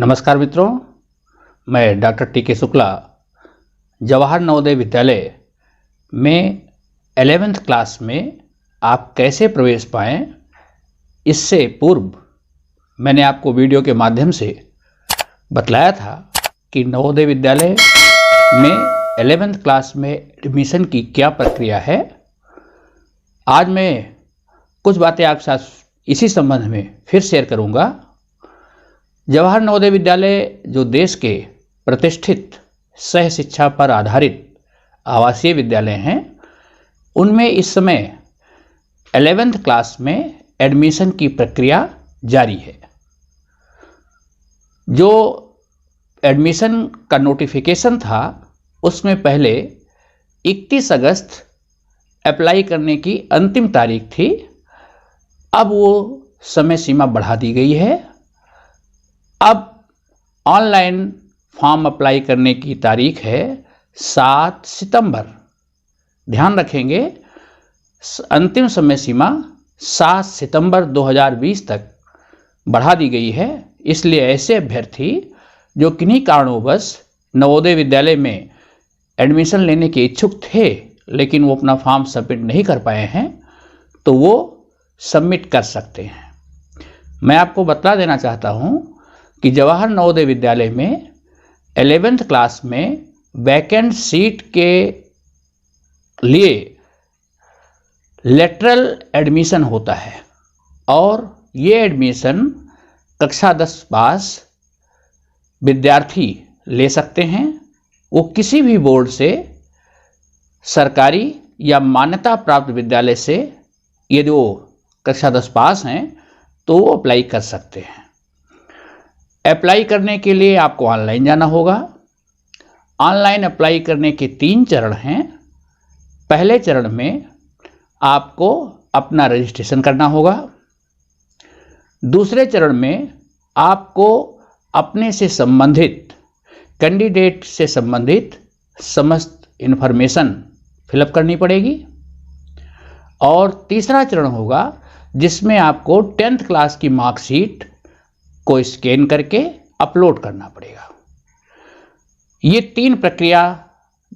नमस्कार मित्रों, मैं डॉक्टर टी.के. शुक्ला जवाहर नवोदय विद्यालय में 11th क्लास में आप कैसे प्रवेश पाएं, इससे पूर्व मैंने आपको वीडियो के माध्यम से बतलाया था कि नवोदय विद्यालय में 11th क्लास में एडमिशन की क्या प्रक्रिया है। आज मैं कुछ बातें आपके साथ इसी संबंध में फिर शेयर करूंगा। जवाहर नवोदय विद्यालय जो देश के प्रतिष्ठित सह शिक्षा पर आधारित आवासीय विद्यालय हैं, उनमें इस समय 11th क्लास में एडमिशन की प्रक्रिया जारी है। जो एडमिशन का नोटिफिकेशन था, उसमें पहले 31 अगस्त अप्लाई करने की अंतिम तारीख थी। अब वो समय सीमा बढ़ा दी गई है। अब ऑनलाइन फॉर्म अप्लाई करने की तारीख है 7 सितंबर। ध्यान रखेंगे, अंतिम समय सीमा 7 सितंबर 2020 तक बढ़ा दी गई है। इसलिए ऐसे अभ्यर्थी जो किन्हीं कारणोंवश नवोदय विद्यालय में एडमिशन लेने के इच्छुक थे लेकिन वो अपना फॉर्म सबमिट नहीं कर पाए हैं, तो वो सबमिट कर सकते हैं। मैं आपको बता देना चाहता हूं कि जवाहर नवोदय विद्यालय में 11th क्लास में वैकेंट सीट के लिए लेटरल एडमिशन होता है और ये एडमिशन कक्षा 10 पास विद्यार्थी ले सकते हैं। वो किसी भी बोर्ड से, सरकारी या मान्यता प्राप्त विद्यालय से, यदि वो कक्षा 10 पास हैं तो वो अप्लाई कर सकते हैं। अप्लाई करने के लिए आपको ऑनलाइन जाना होगा। ऑनलाइन अप्लाई करने के 3 चरण हैं। पहले चरण में आपको अपना रजिस्ट्रेशन करना होगा। दूसरे चरण में आपको अपने से संबंधित, कैंडिडेट से संबंधित समस्त इन्फॉर्मेशन फिलअप करनी पड़ेगी। और तीसरा चरण होगा जिसमें आपको 10th क्लास की मार्कशीट को स्कैन करके अपलोड करना पड़ेगा। ये 3 प्रक्रिया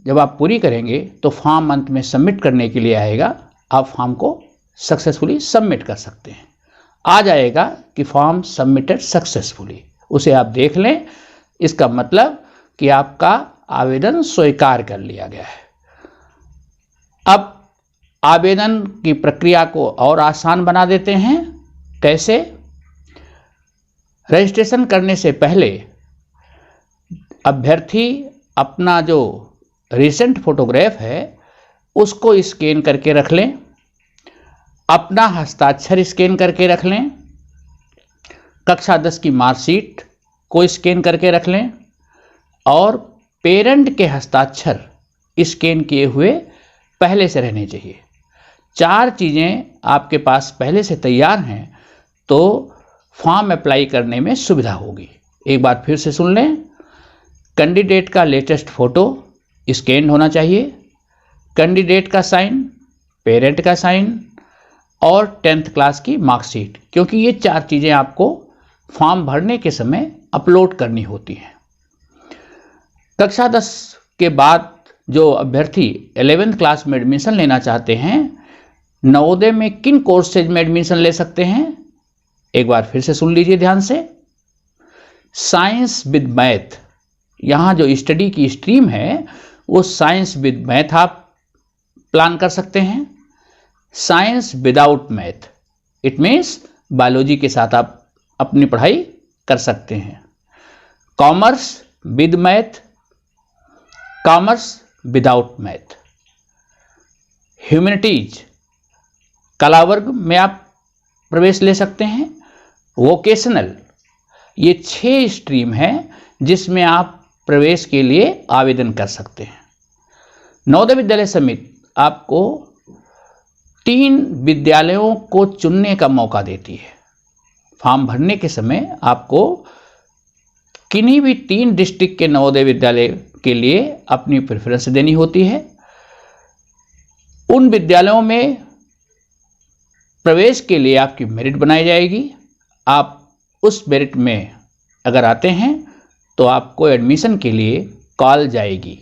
जब आप पूरी करेंगे तो फॉर्म अंत में सबमिट करने के लिए आएगा। आप फॉर्म को सक्सेसफुली सबमिट कर सकते हैं। आ जाएगा कि फॉर्म सबमिटेड सक्सेसफुली, उसे आप देख लें। इसका मतलब कि आपका आवेदन स्वीकार कर लिया गया है। अब आवेदन की प्रक्रिया को और आसान बना देते हैं। कैसे? रजिस्ट्रेशन करने से पहले अभ्यर्थी अपना जो रिसेंट फोटोग्राफ है उसको स्कैन करके रख लें, अपना हस्ताक्षर स्कैन करके रख लें, कक्षा 10 की मार्कशीट को स्कैन करके रख लें और पेरेंट के हस्ताक्षर स्कैन किए हुए पहले से रहने चाहिए। 4 चीज़ें आपके पास पहले से तैयार हैं तो फॉर्म अप्लाई करने में सुविधा होगी। एक बार फिर से सुन लें। कैंडिडेट का लेटेस्ट फोटो स्कैन होना चाहिए, कैंडिडेट का साइन, पेरेंट का साइन और 10th क्लास की मार्कशीट, क्योंकि ये 4 चीज़ें आपको फॉर्म भरने के समय अपलोड करनी होती हैं। कक्षा 10 के बाद जो अभ्यर्थी 11th क्लास में एडमिशन लेना चाहते हैं, नवोदय में किन कोर्सेज में एडमिशन ले सकते हैं, एक बार फिर से सुन लीजिए ध्यान से। साइंस विद मैथ, यहाँ जो स्टडी की स्ट्रीम है वो साइंस विद मैथ आप प्लान कर सकते हैं। Science without math, it means biology के साथ आप अपनी पढ़ाई कर सकते हैं। Commerce with math, commerce without math. Humanities, कला वर्ग में आप प्रवेश ले सकते हैं। वोकेशनल, ये 6 स्ट्रीम है जिसमें आप प्रवेश के लिए आवेदन कर सकते हैं। नवोदय विद्यालय समिति आपको 3 विद्यालयों को चुनने का मौका देती है। फॉर्म भरने के समय आपको किन्हीं भी 3 डिस्ट्रिक्ट के नवोदय विद्यालय के लिए अपनी प्रेफरेंस देनी होती है। उन विद्यालयों में प्रवेश के लिए आपकी मेरिट बनाई जाएगी। आप उस मेरिट में अगर आते हैं तो आपको एडमिशन के लिए कॉल जाएगी।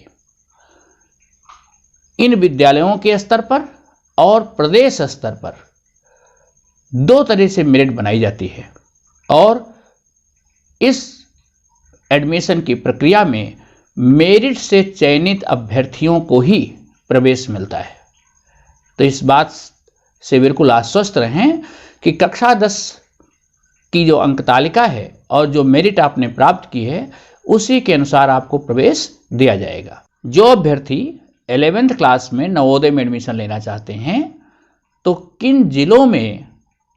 इन विद्यालयों के स्तर पर और प्रदेश स्तर पर 2 तरह से मेरिट बनाई जाती है और इस एडमिशन की प्रक्रिया में मेरिट से चयनित अभ्यर्थियों को ही प्रवेश मिलता है। तो इस बात से बिल्कुल आश्वस्त रहें कि कक्षा 10 की जो अंक तालिका है और जो मेरिट आपने प्राप्त की है उसी के अनुसार आपको प्रवेश दिया जाएगा। जो अभ्यर्थी 11th क्लास में नवोदय में एडमिशन लेना चाहते हैं तो किन जिलों में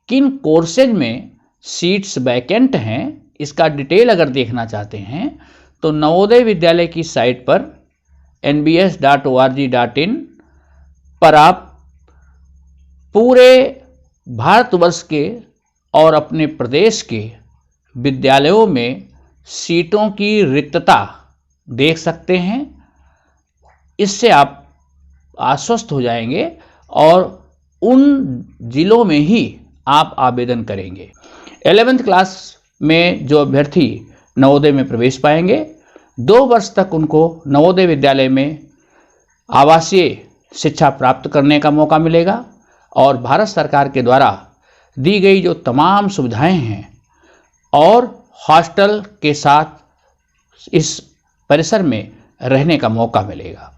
किन कोर्सेज में सीट्स वैकेंट हैं इसका डिटेल अगर देखना चाहते हैं तो नवोदय विद्यालय की साइट पर nbs.org.in पर आप पूरे भारतवर्ष के और अपने प्रदेश के विद्यालयों में सीटों की रिक्तता देख सकते हैं। इससे आप आश्वस्त हो जाएंगे और उन जिलों में ही आप आवेदन करेंगे। 11th क्लास में जो अभ्यर्थी नवोदय में प्रवेश पाएंगे 2 वर्ष तक उनको नवोदय विद्यालय में आवासीय शिक्षा प्राप्त करने का मौका मिलेगा और भारत सरकार के द्वारा दी गई जो तमाम सुविधाएं हैं और हॉस्टल के साथ इस परिसर में रहने का मौका मिलेगा।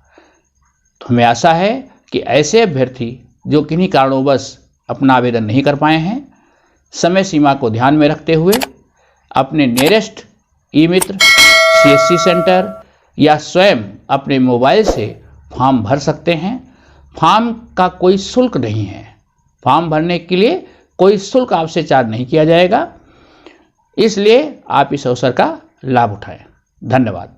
तो हमें आशा है कि ऐसे अभ्यर्थी जो किन्हीं कारणोंवश अपना आवेदन नहीं कर पाए हैं समय सीमा को ध्यान में रखते हुए अपने नियरेस्ट ई-मित्र CSC सेंटर या स्वयं अपने मोबाइल से फॉर्म भर सकते हैं। फॉर्म का कोई शुल्क नहीं है। फॉर्म भरने के लिए कोई शुल्क आपसे चार्ज नहीं किया जाएगा, इसलिए आप इस अवसर का लाभ उठाएं। धन्यवाद।